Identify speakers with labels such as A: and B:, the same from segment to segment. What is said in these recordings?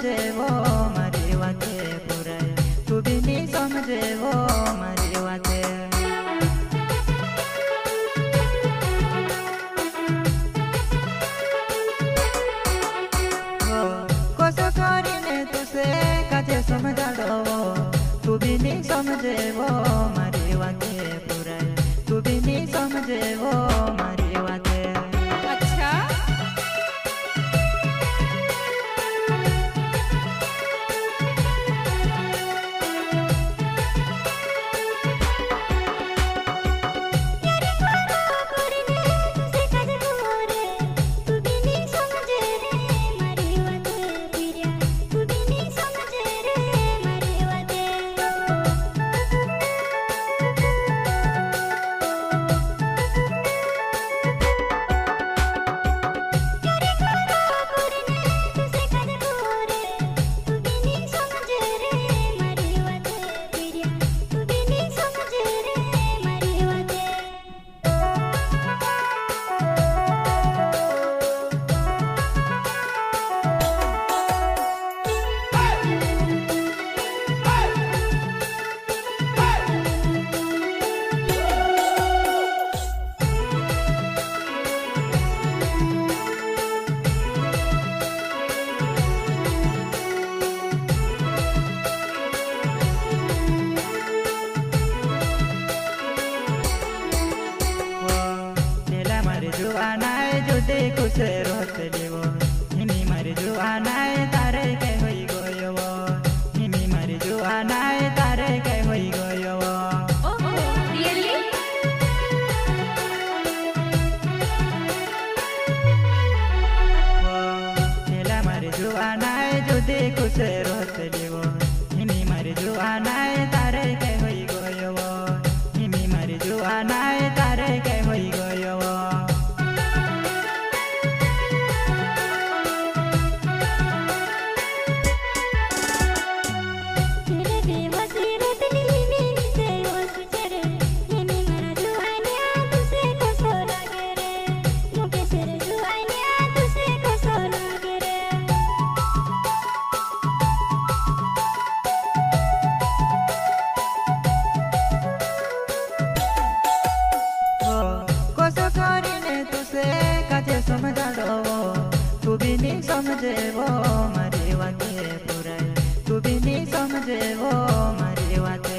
A: समझे वो मारी वाते पुराय तू भी नहीं समझे वो मारी वाते कसो करीने तुसे काजे समझाड़ो तू भी नहीं समझे वो मारी वाते पुराय तू भी नहीं समझे वो मारी वाते
B: अच्छा
A: देखो से रोत लेवो हिमी मारी जुआनाय तारे के होई गयो हिमी मारी जुआनाय तारे के होई गयो
B: ओहो रियली
A: नेला मारी जुआनाय जो देखो से रोत लेवो हिमी मारी जुआनाय तारे के होई गयो हिमी मारी जुआनाय तारे के होई गयो समझाड़ो तू भी नहीं समझे वो मारी वाते पुराय तू भी नहीं समझे वो मारी वाते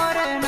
A: करे